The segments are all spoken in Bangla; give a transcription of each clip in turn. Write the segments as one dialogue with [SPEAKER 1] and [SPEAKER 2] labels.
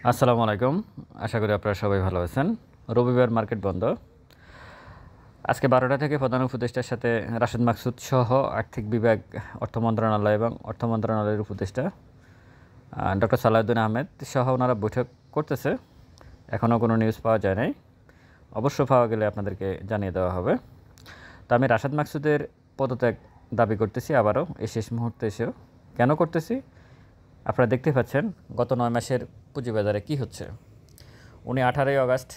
[SPEAKER 1] আসসালামু আলাইকুম। আশা করি আপনারা সবাই ভালো আছেন। রবিবার মার্কেট বন্ধ। আজকে 12টা থেকে প্রধান উপদেষ্টার সাথে রাশেদ মাকসুদ সহ আর্থিক বিভাগ, অর্থ মন্ত্রণালয় এবং অর্থ মন্ত্রণালয়ের উপদেষ্টা ডক্টর সালাউদ্দিন আহমেদ সহ ওনারা বৈঠক করতেছে। এখনও কোনো নিউজ পাওয়া যায় নাই। অবশ্য পাওয়া গেলে আপনাদেরকে জানিয়ে দেওয়া হবে। তো আমি রাশেদ মাকসুদের পদত্যাগ দাবি করতেছি আবারও এই শেষ মুহূর্তে এসেও। কেন করতেছি আপনারা দেখতে পাচ্ছেন গত 9 মাসের পুঁজিবাজারে কী হচ্ছে। উনি 18ই আগস্ট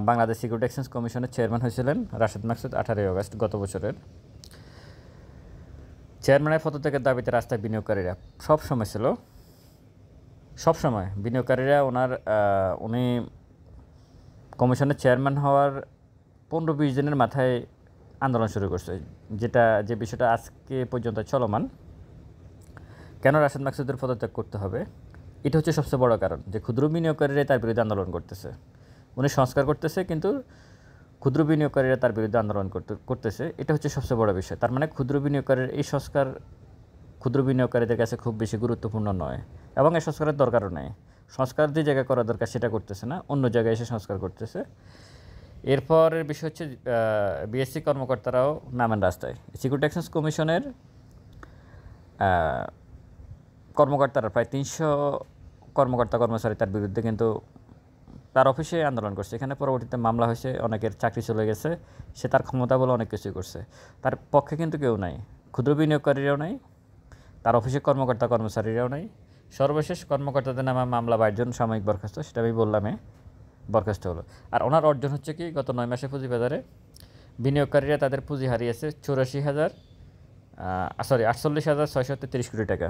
[SPEAKER 1] বাংলাদেশ সিকিউরিটি এক্সচেঞ্জ কমিশনের চেয়ারম্যান হয়েছিলেন। রাশেদ মাকসুদ 18ই আগস্ট গত বছরের। চেয়ারম্যানের পদত্যাগের দাবিতে রাস্তায় বিনিয়োগকারীরা সবসময় ছিল, সবসময় বিনিয়োগকারীরা উনি কমিশনের চেয়ারম্যান হওয়ার 15-20 দিনের মাথায় আন্দোলন শুরু করছে, যে বিষয়টা আজকে পর্যন্ত চলমান। কেন রাশেদ মাকসুদের পদত্যাগ করতে হবে, এটা হচ্ছে সবচেয়ে বড় কারণ যে ক্ষুদ্র বিনিয়োগকারীরাই তার বিরুদ্ধে আন্দোলন করতেছে। উনি সংস্কার করতেছে কিন্তু ক্ষুদ্র বিনিয়োগকারীরা তার বিরুদ্ধে আন্দোলন করতেছে। এটা হচ্ছে সবচেয়ে বড় বিষয়। তার মানে ক্ষুদ্র বিনিয়োগকারীর এই সংস্কার ক্ষুদ্র বিনিয়োগকারীদের কাছে খুব বেশি গুরুত্বপূর্ণ নয় এবং এই সংস্কারের দরকারও নেই। সংস্কার যে জায়গায় করা দরকার সেটা করতেছে না, অন্য জায়গায় এসে সংস্কার করতেছে। এরপরের বিষয় হচ্ছে বিএসসি কর্মকর্তারাও নামেন রাস্তায়। সিকিউরিটি এক্সচেঞ্জ কমিশনের কর্মকর্তারা প্রায় 300 কর্মকর্তা কর্মচারী তার বিরুদ্ধে কিন্তু তার অফিসে আন্দোলন করছে। এখানে পরবর্তীতে মামলা হয়েছে, অনেকের চাকরি চলে গেছে। সে তার ক্ষমতা বলে অনেক কিছুই করছে। তার পক্ষে কিন্তু কেউ নাই, ক্ষুদ্র বিনিয়োগকারীরাও নাই, তার অফিসের কর্মকর্তা কর্মচারীরাও নাই। সর্বশেষ কর্মকর্তাদের নামে মামলা 22 জন সাময়িক বরখাস্ত, সেটা আমি বললামে বরখাস্ত হলো। আর ওনার অর্জন হচ্ছে কি, গত 9 মাসে পুঁজিবাজারে বিনিয়োগকারীরা তাদের পুঁজি হারিয়েছে 48,633 কোটি টাকা।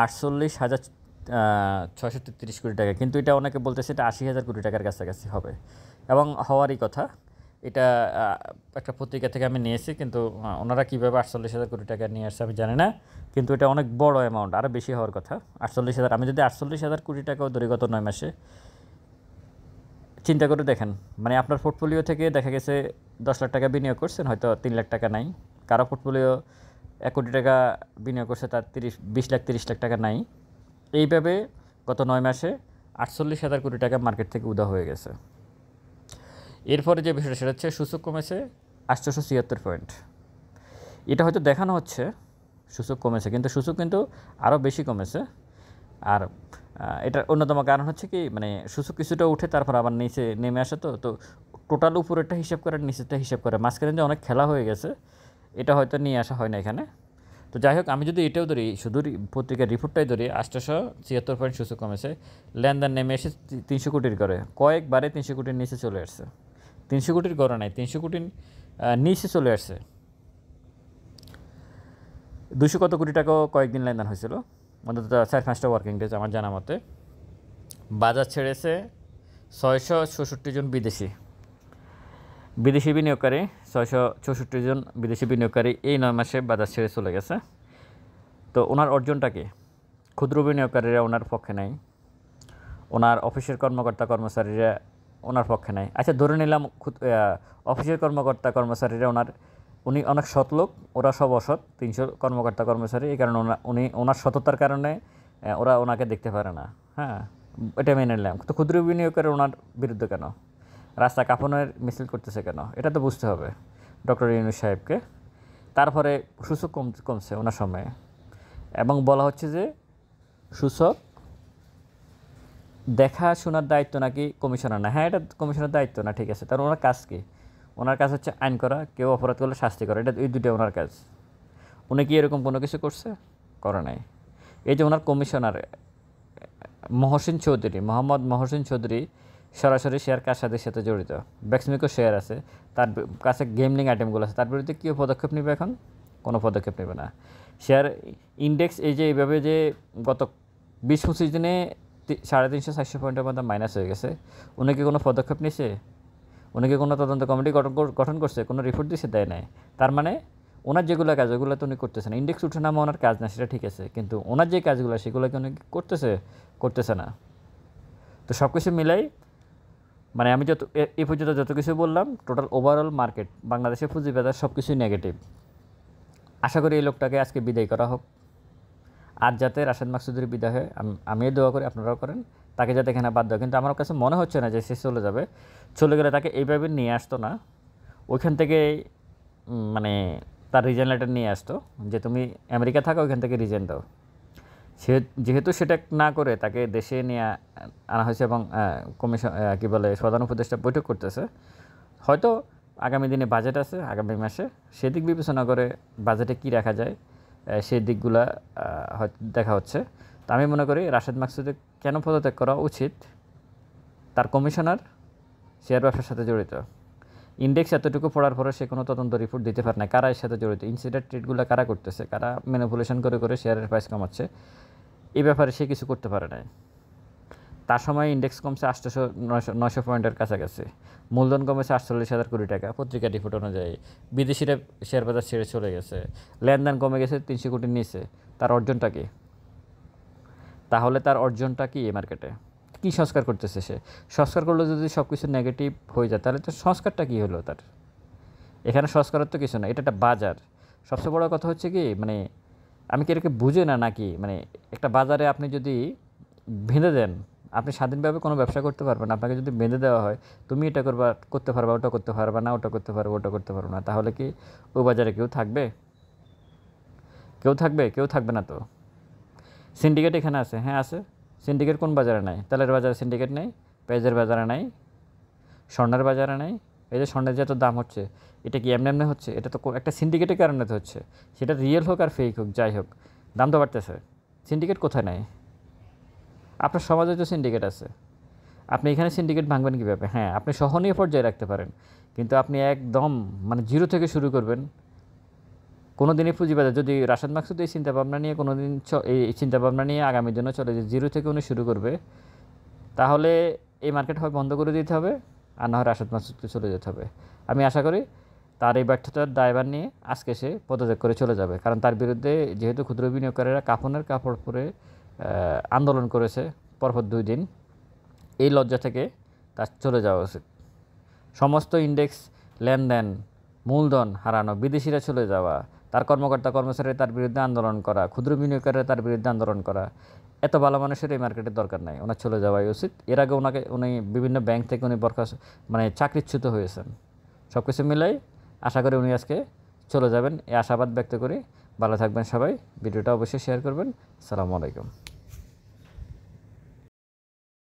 [SPEAKER 1] 48,633 কোটি টাকা, কিন্তু এটা অনেকে বলতেছে এটা 80,000 কোটি টাকার কাছাকাছি হবে এবং হওয়ারই কথা। এটা একটা পত্রিকা থেকে আমি নিয়েছি, কিন্তু ওনারা কীভাবে 48,000 কোটি টাকা নিয়ে আসছে আমি জানি না, কিন্তু এটা অনেক বড় অ্যামাউন্ট, আরও বেশি হওয়ার কথা। 48,000, আমি যদি 48,000 কোটি টাকাও ধরি গত 9 মাসে, চিন্তা করে দেখেন, মানে আপনার পোর্টফোলিও থেকে দেখা গেছে 10 লাখ টাকা বিনিয়োগ করছেন, হয়তো 3 লাখ টাকা নাই। কারো পোর্টফোলিও 1 কোটি টাকা বিনিয়োগ করছে, তার 20 লাখ 30 লাখ টাকা নাই। এইভাবে গত 9 মাসে 48,000 কোটি টাকা মার্কেট থেকে উধাও হয়ে গেছে। এরপরে যে বিষয়টা সেটা হচ্ছে সূচক কমেছে 876 পয়েন্ট। এটা হয়তো দেখানো হচ্ছে সূচক কমেছে, কিন্তু সূচক কিন্তু আরও বেশি কমেছে। আর এটার অন্যতম কারণ হচ্ছে কি, মানে সূচক কিছুটা উঠে তারপর আবার নিচে নেমে আসে। তো টোটাল উপরেরটা হিসাব করে নিচেরটা হিসাব করে মাঝখানে যে অনেক খেলা হয়ে গেছে, এটা হয়তো নিয়ে আসা হয় না এখানে। তো যাই হোক, আমি যদি এটাও ধরি, শুধু পত্রিকার রিপোর্টটাই ধরি, 876 পয়েন্ট সূচক কমেছে। লেনদেন নেমে এসে 300 কোটির করে, কয়েকবারে 300 কোটির নিচে চলে আসছে। 300 কোটির গড়ে নাই, 300 কোটির নিচে চলে আসছে। 200 কত কোটি টাকাও কয়েকদিন লেনদেন হয়েছিল, অন্তত 4-5টা ওয়ার্কিং ডেজ আমার জানা মতে। বাজার ছেড়েছে 666 জন বিদেশি বিনিয়োগকারী। 666 জন বিদেশি বিনিয়োগকারী এই 9 মাসে বাজার ছেড়ে চলে গেছে। তো ওনার অর্জনটা কি? ক্ষুদ্র বিনিয়োগকারীরা ওনার পক্ষে নাই, ওনার অফিসের কর্মকর্তা কর্মচারীরা ওনার পক্ষে নাই। আচ্ছা, ধরে নিলাম অফিসের কর্মকর্তা কর্মচারীরা উনি অনেক সৎ লোক, ওরা সব অসৎ। 300 কর্মকর্তা কর্মচারী, এই কারণে ওনার সততার কারণে ওরা ওনাকে দেখতে পারে না। হ্যাঁ, এটা মেনে নিলাম। তো ক্ষুদ্র বিনিয়োগকারী ওনার বিরুদ্ধে কেন রাস্তা কাঁপানোর মিছিল করতেছে কেন, এটা তো বুঝতে হবে ডক্টর ইউনূস সাহেবকে। তারপরে সূচক কমছে ওনার সময়ে, এবং বলা হচ্ছে যে সূচক দেখাশোনার দায়িত্ব নাকি কমিশনার না। হ্যাঁ, এটা কমিশনার দায়িত্ব না, ঠিক আছে। তার ওনার কাজ কি? ওনার কাজ হচ্ছে আইন করা, কেউ অপরাধ করলে শাস্তি করা, এটা এই দুটো ওনার কাজ। উনি কি এরকম কোনো কিছু করছে? করে নাই। এই যে ওনার কমিশনার মোহাম্মদ মহসিন চৌধুরী সরাসরি শেয়ার কারসাজির সাথে জড়িত, ব্যাক্সমিকো শেয়ার আছে, তার কাছে গেমলিং আইটেমগুলো আছে, তার বিরুদ্ধে কী পদক্ষেপ নেবে এখন? কোনো পদক্ষেপ নেবে না। শেয়ার ইন্ডেক্স এই যে এইভাবে যে গত 20-25 দিনে 350-400 পয়েন্টের মধ্যে মাইনাস হয়ে গেছে, উনি কি কোনো পদক্ষেপ নিছে? উনি কি কোনো তদন্ত কমিটি গঠন করছে? কোনো রিপোর্ট দিছে? দেয় নাই। তার মানে ওনার যেগুলো কাজ ওগুলো তো উনি করতেছে না। ইন্ডেক্স উঠে নামা ওনার কাজ না, সেটা ঠিক আছে, কিন্তু ওনার যে কাজগুলো সেগুলোকে উনি করতেছে না। তো সব কিছু মিলাই, মানে আমি এই পর্যন্ত যত কিছু বললাম, টোটাল ওভারঅল মার্কেট, বাংলাদেশের পুঁজিবাজার সব কিছুই নেগেটিভ। আশা করি এই লোকটাকে আজকে বিদায় করা হোক। আর যাতে রাশেদ মাকসুদের বিদায় হয়, আমিও দোয়া করি, আপনারাও করেন, তাকে যাতে এখানে বাদ দেয়। কিন্তু আমার কাছে মনে হচ্ছে না যে সে চলে যাবে। চলে গেলে তাকে এইভাবে নিয়ে আসতো না, ওইখান থেকে মানে তার রিজাইন লেটার নিয়ে আসতো যে তুমি আমেরিকা থাকো, ওইখান থেকে রিজাইন দাও। সে যেহেতু সেটা না করে তাকে দেশে নিয়ে আনা হয়েছে এবং কমিশন কী বলে প্রধান উপদেষ্টা বৈঠক করতেছে। হয়তো আগামী দিনে বাজেট আছে আগামী মাসে, সেদিক বিবেচনা করে বাজেটে কী রাখা যায় সেই দিকগুলা হয়তো দেখা হচ্ছে। তো আমি মনে করি রাশেদ মাকসুদের কেন পদত্যাগ করা উচিত, তার কমিশনার শেয়ার ব্যবসার সাথে জড়িত। ইন্ডেক্স এতটুকু পড়ার পরে সে কোনো তদন্ত রিপোর্ট দিতে পারে না কারা এর সাথে জড়িত, ইনসাইডার ট্রেডগুলো কারা করতেছে, কারা ম্যানিপুলেশন করে করে শেয়ারের প্রাইস কমাচ্ছে, এই ব্যাপারে সে কিছু করতে পারে নাই। তার সময় ইন্ডেক্স কমছে 800-900 পয়েন্টের কাছাকাছি, মূলধন কমেছে 48,000 কোটি টাকা পত্রিকা রিপোর্ট অনুযায়ী। বিদেশিরা শেয়ার বাজার ছেড়ে চলে গেছে, লেনদেন কমে গেছে 300 কোটির নিচে। তার অর্জনটা কি? তাহলে তার অর্জনটা কি এই মার্কেটে? কী সংস্কার করতেছে সে? সংস্কার করলে যদি সব কিছু নেগেটিভ হয়ে যায় তাহলে তো সংস্কারটা কী হলো তার? এখানে সংস্কারের তো কিছু না, এটা একটা বাজার। সবচেয়ে বড় কথা হচ্ছে কি, মানে আমি কি এটাকে বুঝে না নাকি, মানে একটা বাজারে আপনি যদি বেঁধে দেন, আপনি স্বাধীনভাবে কোনো ব্যবসা করতে পারবেন। আপনাকে যদি বেঁধে দেওয়া হয় তুমি এটা করতে পারবা, ওটা করতে পারবা না, ওটা করতে পারবো, ওটা করতে পারবো না, তাহলে কি ওই বাজারে কেউ থাকবে? কেউ থাকবে? কেউ থাকবে না তো। সিন্ডিকেট এখানে আছে, হ্যাঁ আছে। সিন্ডিকেট কোন বাজারে নাই? তেলের বাজারে সিন্ডিকেট নেই, পেঁয়াজের বাজারে নাই, স্বর্ণের বাজারে নাই। এই যে স্বর্ণের যে এত দাম হচ্ছে, এটা কি এমনি এমনি হচ্ছে? এটা তো একটা সিন্ডিকেটের কারণে তো হচ্ছে। সেটা রিয়েল হোক আর ফেক হোক, যাই হোক, দাম তো বাড়তেছে। সিন্ডিকেট কোথায় নাই? আপনার সমাজে তো সিন্ডিকেট আছে, আপনি এখানে সিন্ডিকেট ভাঙবেন কীভাবে? হ্যাঁ, আপনি সহনীয় পর্যায়ে রাখতে পারেন, কিন্তু আপনি একদম মানে জিরো থেকে শুরু করবেন। কোনো দিনই পুঁজিবাজার যদি রাশেদ মাকসুদ এই চিন্তাভাবনা নিয়ে কোনো দিন এই চিন্তাভাবনা নিয়ে আগামী দিনও চলে যে জিরো থেকে উনি শুরু করবে, তাহলে এই মার্কেট হয় বন্ধ করে দিতে হবে, আর না হয় রাশেদ মাকসুদকে চলে যেতে হবে। আমি আশা করি তার এই ব্যর্থতার দায়ভার নিয়ে আজকে সে পদত্যাগ করে চলে যাবে, কারণ তার বিরুদ্ধে যেহেতু ক্ষুদ্র বিনিয়োগকারীরা কাফনের কাপড় পরে আন্দোলন করেছে পরপর 2 দিন, এই লজ্জা থেকে তার চলে যাওয়া উচিত। সমস্ত ইন্ডেক্স লেনদেন, মূলধন হারানো, বিদেশিরা চলে যাওয়া, তার কর্মকর্তা কর্মচারী তার বিরুদ্ধে আন্দোলন করা, ক্ষুদ্র বিনিয়োগকারীরা তার বিরুদ্ধে আন্দোলন করা, এত ভালো মানুষের এই মার্কেটের দরকার নাই, ওনার চলে যাওয়াই উচিত। এর আগে উনি বিভিন্ন ব্যাংক থেকে উনি বরখাস্ত মানে চাকরিচ্যুত হয়েছেন। সব কিছু মিলাই আশা করি উনি আজকে চলে যাবেন, এই আশাবাদ ব্যক্ত করি। ভালো থাকবেন সবাই, ভিডিওটা অবশ্যই শেয়ার করবেন। আসসালামু আলাইকুম।